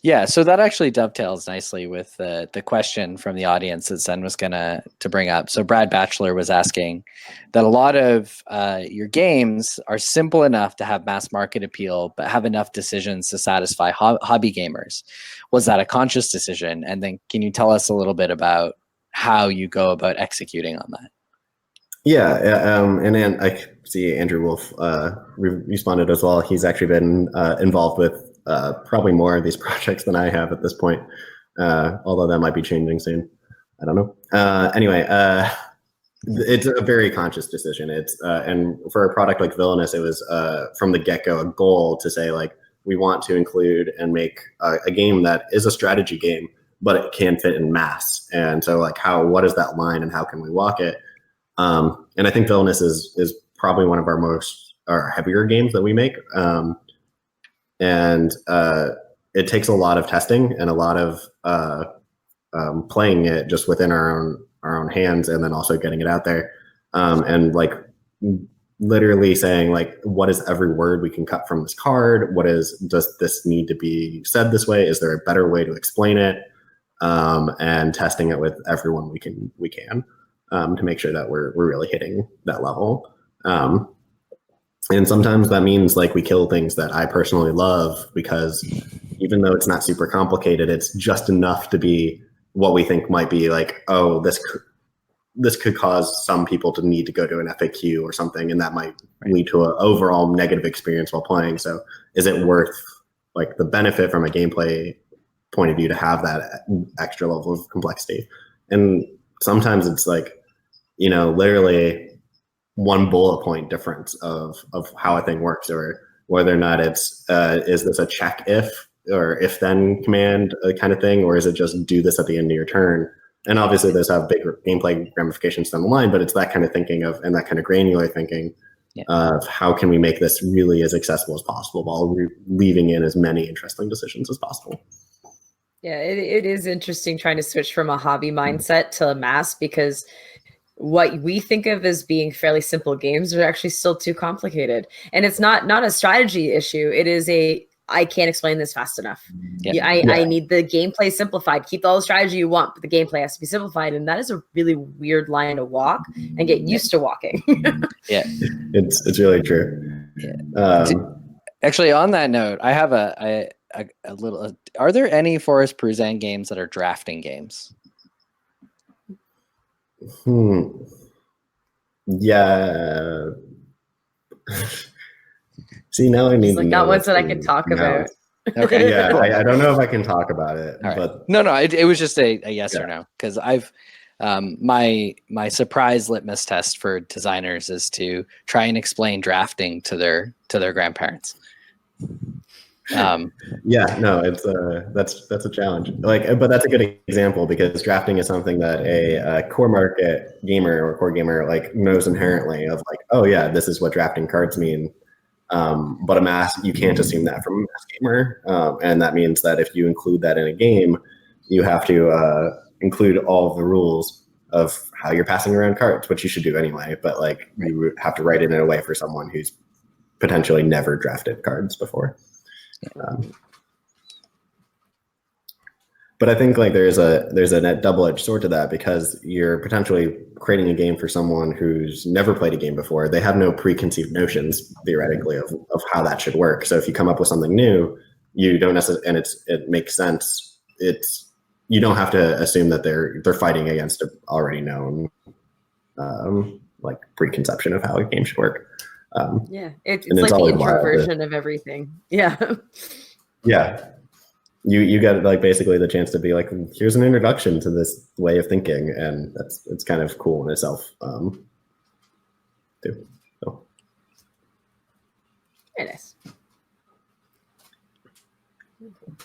Yeah, so that actually dovetails nicely with the question from the audience that Sen was to bring up. So Brad Batchelor was asking that a lot of your games are simple enough to have mass market appeal, but have enough decisions to satisfy hobby gamers. Was that a conscious decision? And then can you tell us a little bit about how you go about executing on that? Yeah, and then I see Andrew Wolf responded as well. He's actually been involved with probably more of these projects than I have at this point, although that might be changing soon. I don't know. Anyway, it's a very conscious decision. And for a product like Villainous, it was from the get-go a goal to say, like, we want to include and make a game that is a strategy game, but it can fit in mass. And so, like, what is that line and how can we walk it? And I think Villainous is probably one of our heavier games that we make. And it takes a lot of testing and a lot of playing it just within our own hands, and then also getting it out there, and like literally saying, like, what is every word we can cut from this card? Does this need to be said this way? Is there a better way to explain it? And testing it with everyone we can to make sure that we're really hitting that level. And sometimes that means like we kill things that I personally love, because even though it's not super complicated, it's just enough to be what we think might be like, oh, this could cause some people to need to go to an FAQ or something, and that might lead to an overall negative experience while playing. So is it worth like the benefit from a gameplay point of view to have that extra level of complexity? And sometimes it's like, literally one bullet point difference of how a thing works, or whether or not it's is this a check if or if then command kind of thing, or is it just do this at the end of your turn? And obviously those have big gameplay ramifications down the line, but it's that kind of thinking and that kind of granular thinking of how can we make this really as accessible as possible while leaving in as many interesting decisions as possible. Yeah, it is interesting trying to switch from a hobby mindset to a mass, because what we think of as being fairly simple games are actually still too complicated. And it's not a strategy issue. It is I can't explain this fast enough. I need the gameplay simplified. Keep all the strategy you want, but the gameplay has to be simplified. And that is a really weird line to walk and get used to walking. Yeah, it's really true. Yeah. Actually, on that note, I have a little. Are there any Forrest Pruzan games that are drafting games? Yeah. See, now I need like not ones that I can talk about. Okay. Yeah, I don't know if I can talk about it, right. but no, it was just a yes or no, because I've my surprise litmus test for designers is to try and explain drafting to their grandparents. Yeah, no, it's that's a challenge. Like, but that's a good example, because drafting is something that a core market gamer or core gamer like knows inherently of, like, oh yeah, this is what drafting cards mean. But a mass, you can't assume that from a mass gamer, and that means that if you include that in a game, you have to include all of the rules of how you're passing around cards, which you should do anyway. But like you have to write it in a way for someone who's potentially never drafted cards before. But I think like there's a net double-edged sword to that, because you're potentially creating a game for someone who's never played a game before. They have no preconceived notions theoretically of how that should work. So if you come up with something new, you don't necessarily, and it makes sense. You don't have to assume that they're fighting against an already known like preconception of how a game should work. It's like the intro version of everything. Yeah. Yeah. You get like basically the chance to be like, here's an introduction to this way of thinking, and it's kind of cool in itself too. So. Very nice.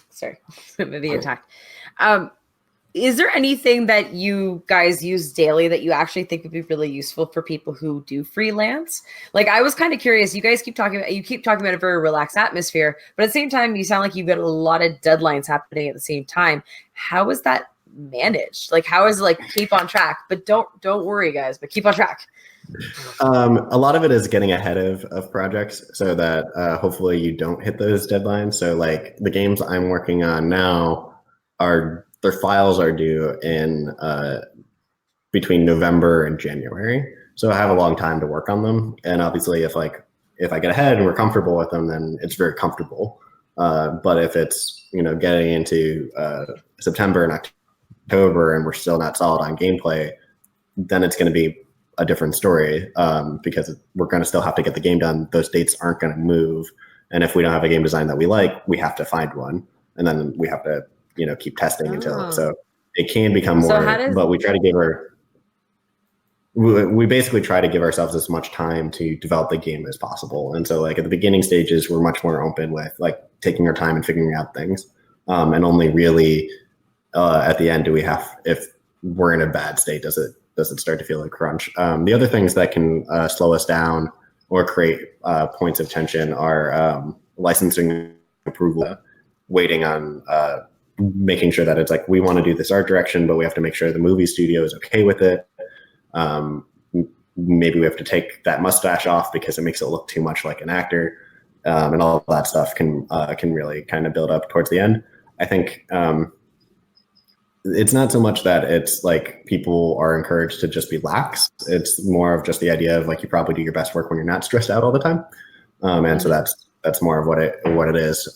Sorry, maybe attacked. Is there anything that you guys use daily that you actually think would be really useful for people who do freelance? Like, I was kind of curious. You guys keep talking about a very relaxed atmosphere, but at the same time, you sound like you've got a lot of deadlines happening at the same time. How is that managed? Like, how is it like keep on track? But don't worry, guys. But keep on track. A lot of it is getting ahead of projects so that hopefully you don't hit those deadlines. So like the games I'm working on now their files are due in between November and January. So I have a long time to work on them. And obviously if I get ahead and we're comfortable with them, then it's very comfortable. But if it's, getting into September and October and we're still not solid on gameplay, then it's going to be a different story because we're going to still have to get the game done. Those dates aren't going to move. And if we don't have a game design that we like, we have to find one. And then we have to keep testing until, so it can become more, but we try to we basically try to give ourselves as much time to develop the game as possible. And so like at the beginning stages, we're much more open with like taking our time and figuring out things. And only really at the end do we if we're in a bad state, does it start to feel like crunch. The other things that can slow us down or create points of tension are licensing approval, waiting on making sure that it's like, we want to do this art direction, but we have to make sure the movie studio is okay with it. Maybe we have to take that mustache off because it makes it look too much like an actor. And all of that stuff can really kind of build up towards the end. I think it's not so much that it's like people are encouraged to just be lax. It's more of just the idea of like, you probably do your best work when you're not stressed out all the time. And so that's more of what it is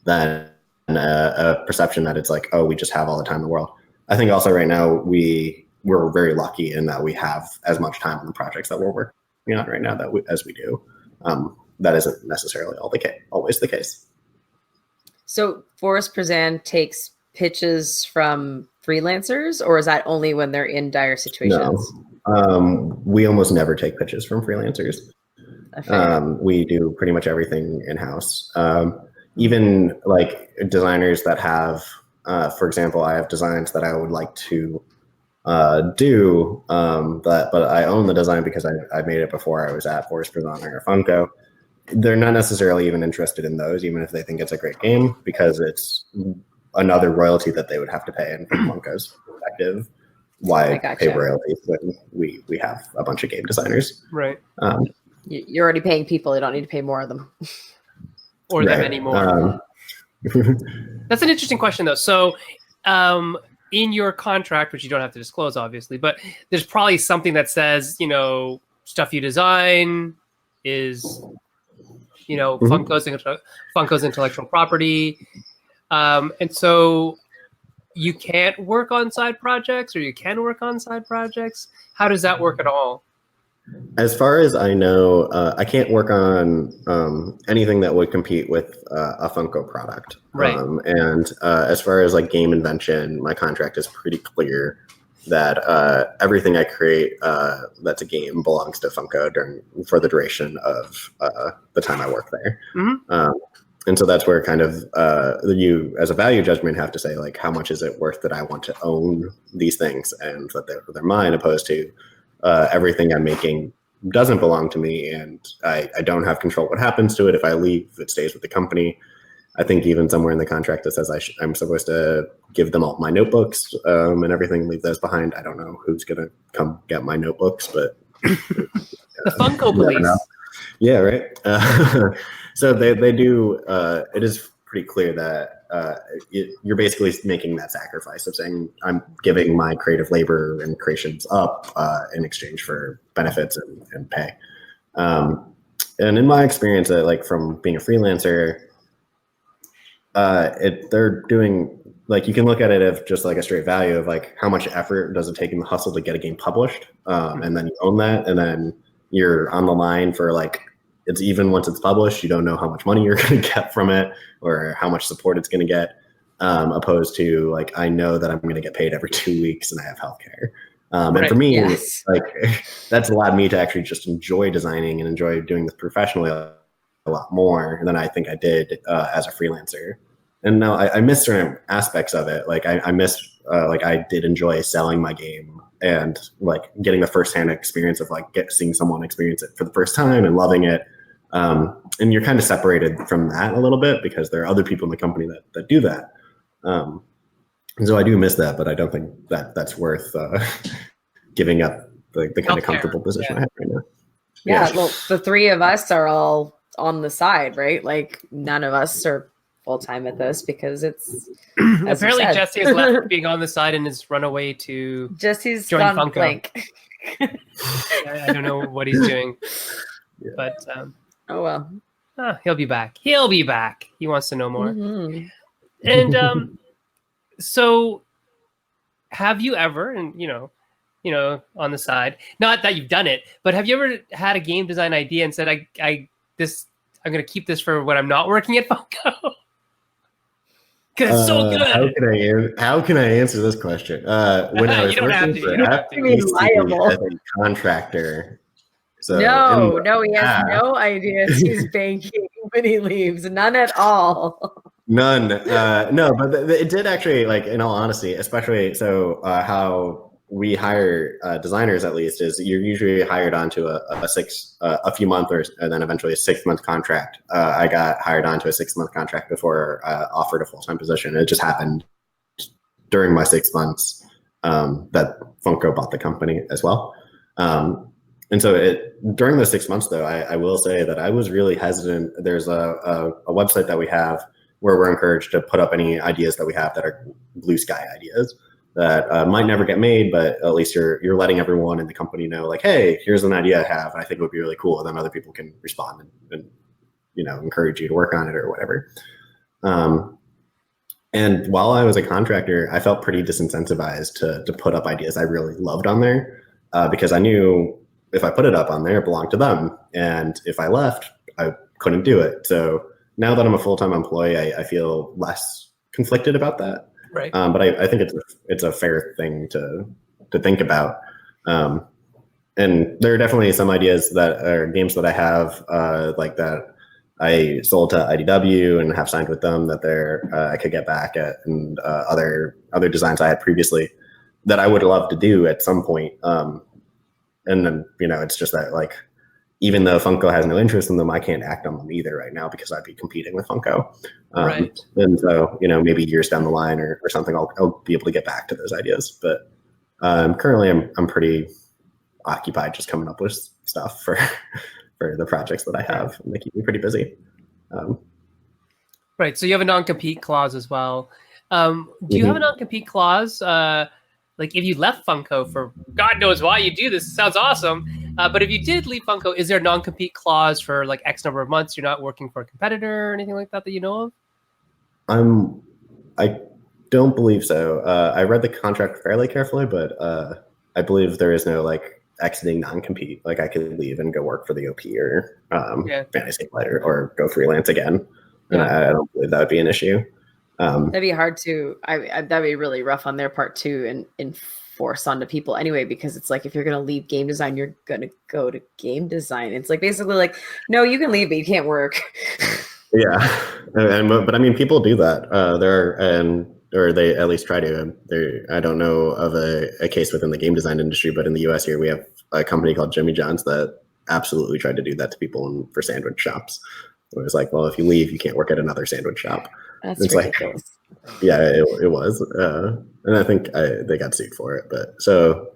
than a perception that it's like, oh, we just have all the time in the world. I think also right now we're very lucky in that we have as much time on the projects that we're working on right now as we do. That isn't necessarily always the case. So Forrest Pruzan takes pitches from freelancers, or is that only when they're in dire situations? No, we almost never take pitches from freelancers. We do pretty much everything in-house. Even like designers that have, for example, I have designs that I would like to do, but I own the design because I made it before I was at Forrest Pruzan or Funko. They're not necessarily even interested in those, even if they think it's a great game, because it's another royalty that they would have to pay. And from Funko's perspective, why pay royalties when we have a bunch of game designers? Right. You're already paying people. You don't need to pay more of them. Or them anymore. That's an interesting question, though. So in your contract, which you don't have to disclose, obviously, but there's probably something that says, stuff you design is, Funko's intellectual property. And so you can't work on side projects, or you can work on side projects. How does that work at all? As far as I know, I can't work on anything that would compete with a Funko product. Right. And as far as like game invention, my contract is pretty clear that everything I create that's a game belongs to Funko for the duration of the time I work there. Mm-hmm. And so that's where kind of you, as a value judgment, have to say, like, how much is it worth that I want to own these things and that they're mine, opposed to everything I'm making doesn't belong to me, and I don't have control what happens to it. If I leave, it stays with the company. I think even somewhere in the contract it says I'm supposed to give them all my notebooks and everything, leave those behind. I don't know who's gonna come get my notebooks, but The Funko police. Yeah, right. So they do. It is pretty clear that you're basically making that sacrifice of saying I'm giving my creative labor and creations up in exchange for benefits and pay. And in my experience, like from being a freelancer, they're doing, like, you can look at it as just like a straight value of like how much effort does it take in the hustle to get a game published, and then you own that, and then you're on the line for like, it's even once it's published, you don't know how much money you're going to get from it or how much support it's going to get, opposed to like, I know that I'm going to get paid every 2 weeks and I have healthcare. And for me, like, that's allowed me to actually just enjoy designing and enjoy doing this professionally a lot more than I think I did as a freelancer. And now I miss certain aspects of it. Like I miss, like I did enjoy selling my game and like getting the firsthand experience of like seeing someone experience it for the first time and loving it. And you're kind of separated from that a little bit because there are other people in the company that do that. And so I do miss that, but I don't think that's worth giving up the kind of comfortable position I have right now. Yeah, well, the three of us are all on the side, right? Like none of us are full time at this because it's apparently Jesse has left being on the side and has run away to Jesse's join gone Funko. blank. I don't know what he's doing, but oh well, he'll be back. He'll be back. He wants to know more. Mm-hmm. And so, have you ever, and you know, on the side, not that you've done it, but have you ever had a game design idea and said, I'm going to keep this for when I'm not working at Funko? Because it's so good. How can I answer this question? When I was working for liable as a contractor. So no, he has no ideas. He's banking when he leaves. None at all. None. No, but it did actually, like, in all honesty, especially so how we hire designers, at least, is you're usually hired onto a few months and then eventually a 6 month contract. I got hired onto a 6 month contract before offered a full-time position. It just happened during my 6 months that Funko bought the company as well. And so during those 6 months, though, I will say that I was really hesitant. There's a website that we have where we're encouraged to put up any ideas that we have that are blue sky ideas that might never get made, but at least you're letting everyone in the company know, like, hey, here's an idea I have, and I think it would be really cool. And then other people can respond and encourage you to work on it or whatever. And while I was a contractor, I felt pretty disincentivized to put up ideas I really loved on there because I knew if I put it up on there, it belonged to them. And if I left, I couldn't do it. So now that I'm a full-time employee, I feel less conflicted about that. Right. But I think it's a fair thing to think about. And there are definitely some ideas that are games that I have like that I sold to IDW and have signed with them that I could get back at, and other designs I had previously that I would love to do at some point. And then, it's just that, like, even though Funko has no interest in them, I can't act on them either right now because I'd be competing with Funko. Right. And so, maybe years down the line or something, I'll be able to get back to those ideas. But currently, I'm pretty occupied just coming up with stuff for the projects that I have, and they keep me pretty busy. Right. So you have a non-compete clause as well. Do you have a non-compete clause? Like if you left Funko for God knows why you do this, it sounds awesome. But if you did leave Funko, is there a non-compete clause for like X number of months? You're not working for a competitor or anything like that you know of? I don't believe so. I read the contract fairly carefully, but I believe there is no like exiting non-compete. Like I could leave and go work for the OP or Fantasy Flight or go freelance again. And I don't believe that would be an issue. That'd be hard to. That'd be really rough on their part too, and enforce onto people anyway. Because it's like if you're gonna leave game design, you're gonna go to game design. It's like basically like, no, you can leave, but you can't work. Yeah, but I mean, people do that. Or they at least try to. I don't know of a case within the game design industry, but in the U.S. here, we have a company called Jimmy John's that absolutely tried to do that to people for sandwich shops. It was like, well, if you leave, you can't work at another sandwich shop. That's It's ridiculous. Yeah, it was, and I think they got sued for it. But so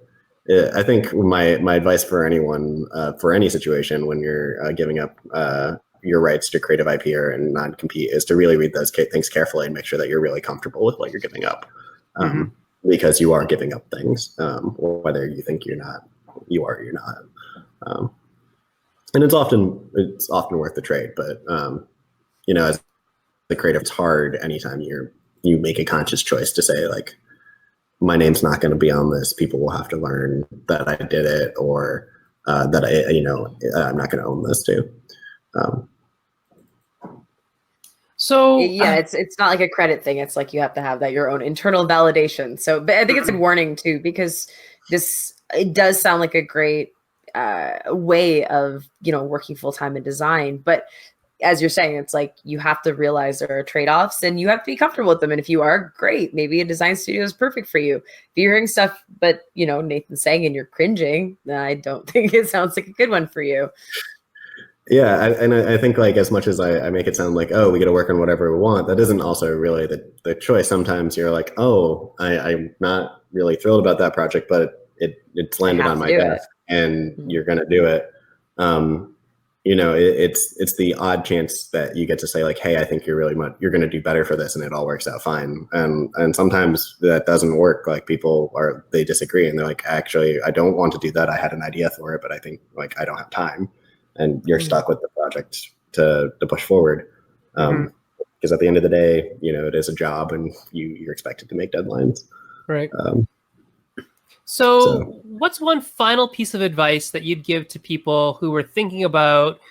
I think my advice for anyone for any situation when you're giving up your rights to creative IP or and non-compete is to really read those things carefully and make sure that you're really comfortable with what you're giving up, because you are giving up things, whether you think you're not, you are, you're not, and it's often worth the trade. But as the creative, it's hard anytime you make a conscious choice to say, like, my name's not going to be on this. People will have to learn that I did it, or that I'm not going to own this too. So yeah, it's not like a credit thing. It's like you have to have that your own internal validation. So, but I think it's a warning too, because it does sound like a great way of working full time in design, but as you're saying, it's like you have to realize there are trade-offs and you have to be comfortable with them. And if you are, great, maybe a design studio is perfect for you. If you're hearing stuff, but Nathan's saying and you're cringing, then I don't think it sounds like a good one for you. Yeah, I think, like, as much as I make it sound like, oh, we get to work on whatever we want, that isn't also really the choice. Sometimes you're like, oh, I'm not really thrilled about that project, but it's landed on my desk, and you're going to do it. It's the odd chance that you get to say, like, hey, I think you're going to do better for this, and it all works out fine. And sometimes that doesn't work. Like, they disagree, and they're like, actually, I don't want to do that. I had an idea for it, but I think, like, I don't have time. And you're stuck with the project to push forward. Because at the end of the day, it is a job, and you're expected to make deadlines. Right. So what's one final piece of advice that you'd give to people who were thinking about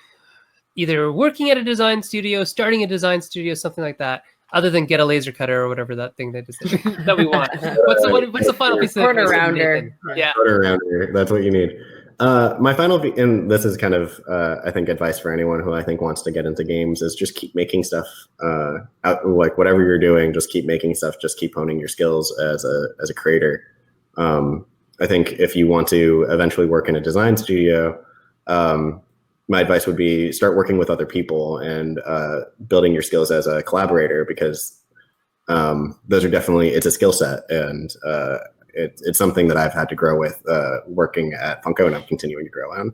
either working at a design studio, starting a design studio, something like that, other than get a laser cutter or whatever that thing they just that we want? What's the final piece of advice? Corner rounder. Yeah. Corner rounder. That's what you need. My final, and this is kind of, I think, advice for anyone who I think wants to get into games, is just keep making stuff. Like, whatever you're doing, just keep making stuff. Just keep honing your skills as a creator. I think if you want to eventually work in a design studio, my advice would be start working with other people and building your skills as a collaborator, because those are definitely, it's a skill set, and it's something that I've had to grow with working at Funko, and I'm continuing to grow on.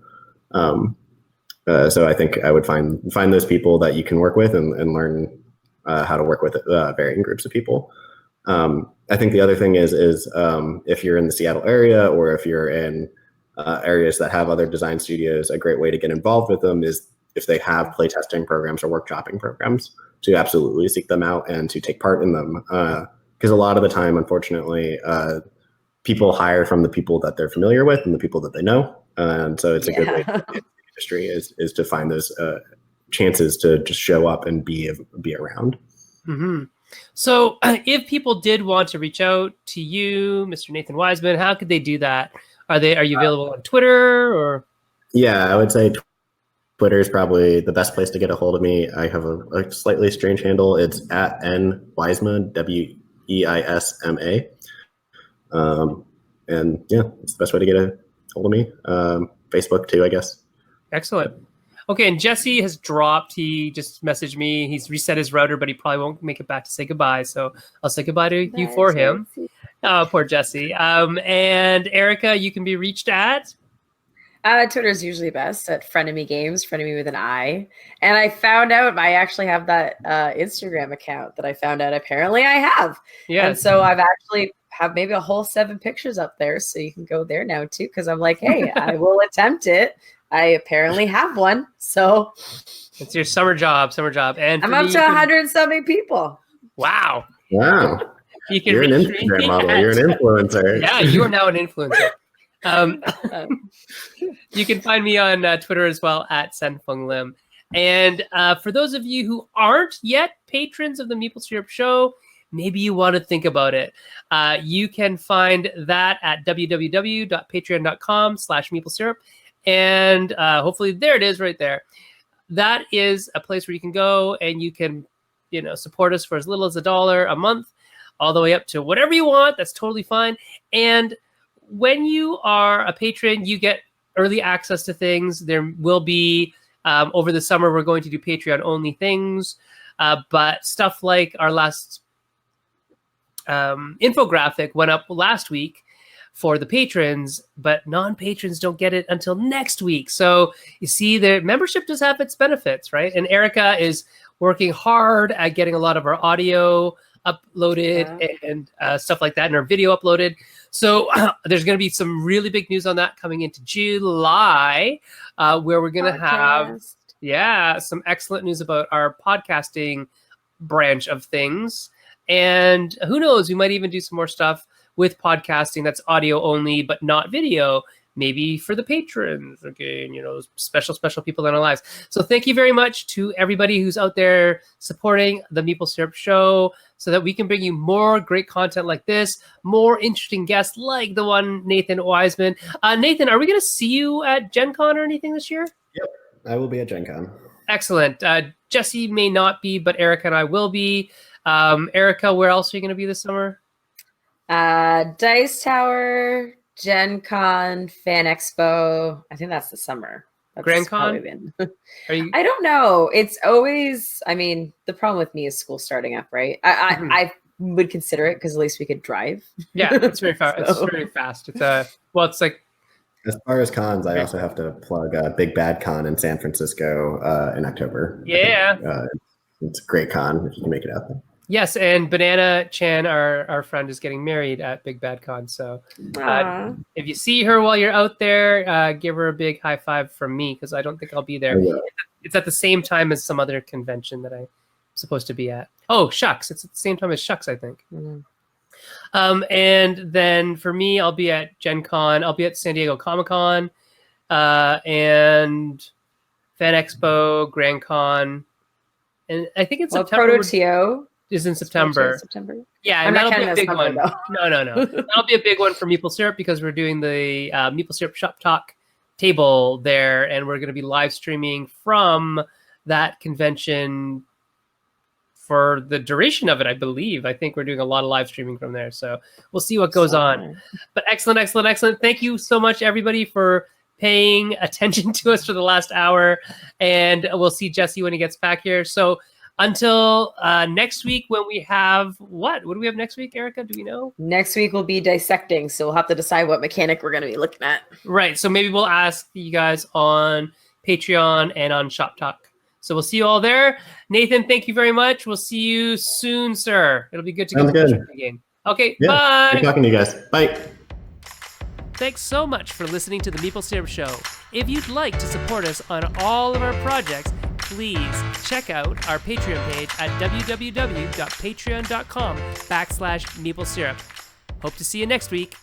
So I think I would find those people that you can work with and learn how to work with varying groups of people. I think the other thing is if you're in the Seattle area, or if you're in areas that have other design studios, a great way to get involved with them is if they have playtesting programs or workshopping programs, to absolutely seek them out and to take part in them. Because a lot of the time, unfortunately, people hire from the people that they're familiar with and the people that they know. And so it's a good way to get into the industry is to find those chances to just show up and be around. Mm-hmm. So if people did want to reach out to you, Mr. Nathan Weisman, how could they do that? Are you available on Twitter or? Yeah, I would say Twitter is probably the best place to get a hold of me. I have a slightly strange handle. It's at @nweisma, WEISMA. And yeah, it's the best way to get a hold of me. Facebook too, I guess. Excellent. Okay, and Jesse has dropped. He just messaged me. He's reset his router, but he probably won't make it back to say goodbye. So I'll say goodbye to you for him. Oh, poor Jesse. And Erica, you can be reached at? Twitter is usually best at Frenemy Games, Frenemy with an I. And I found out I actually have that Instagram account that I found out apparently I have. Yeah. And so I've actually have maybe a whole 7 pictures up there. So you can go there now too. Because I'm like, hey, I will attempt it. I apparently have one. So it's your summer job. And I'm up to 100 and something people. Wow. You're an Instagram model. You're an influencer. Yeah, you are now an influencer. You can find me on Twitter as well at Senfeng Lim. And for those of you who aren't yet patrons of the Meeple Syrup Show, maybe you want to think about it. You can find that at www.patreon.com/MeepleSyrup. And hopefully there it is right there. That is a place where you can go and you can, support us for as little as $1 a month, all the way up to whatever you want. That's totally fine. And when you are a patron, you get early access to things. There will be Over the summer, we're going to do Patreon-only things, but stuff like our last infographic went up last week for the patrons, but non-patrons don't get it until next week. So you see, the membership does have its benefits, right? And Erica is working hard at getting a lot of our audio uploaded and stuff like that, and our video uploaded. So there's going to be some really big news on that coming into July, where we're going to have some excellent news about our podcasting branch of things. And who knows, we might even do some more stuff with podcasting that's audio only, but not video, maybe for the patrons, again, special people in our lives. So thank you very much to everybody who's out there supporting the Meeple Syrup Show so that we can bring you more great content like this, more interesting guests like the one Nathan Weisman. Nathan, are we going to see you at Gen Con or anything this year? Yep, I will be at Gen Con. Excellent. Jesse may not be, but Erica and I will be. Erica, where else are you going to be this summer? Dice Tower, Gen Con, Fan Expo. I think that's the summer. That's Grand Con? I don't know. It's always, the problem with me is school starting up, right? I would consider it because at least we could drive. Yeah, it's very fast. It's very fast. It's like, as far as cons, I also have to plug Big Bad Con in San Francisco in October. Yeah. It's a great con if you can make it out there. Yes, and Banana Chan, our friend, is getting married at Big Bad Con. So if you see her while you're out there, give her a big high five from me, because I don't think I'll be there. It's at the same time as some other convention that I'm supposed to be at. Oh, Shucks. It's at the same time as Shucks, I think. And then for me, I'll be at Gen Con. I'll be at San Diego Comic-Con and Fan Expo, Grand Con. And I think it's September. Proto-TO is in September. Yeah, and that'll be a big one. No. That'll be a big one for Meeple Syrup, because we're doing the Meeple Syrup Shop Talk table there, and we're going to be live streaming from that convention for the duration of it, I believe. I think we're doing a lot of live streaming from there, so we'll see what goes on. But excellent. Thank you so much, everybody, for paying attention to us for the last hour, and we'll see Jesse when he gets back here. So until next week, when we have what do we have next week, Erica? Do we know? Next week we'll be dissecting, so we'll have to decide what mechanic we're going to be looking at. Right. So maybe we'll ask you guys on Patreon and on Shop Talk. So we'll see you all there. Nathan, thank you very much. We'll see you soon, sir. It'll be good to get to again. Okay. Yeah, bye. Good talking to you guys. Bye. Thanks so much for listening to the Meeple Syrup Show. If you'd like to support us on all of our projects, please check out our Patreon page at www.patreon.com/Meeple Syrup. Hope to see you next week.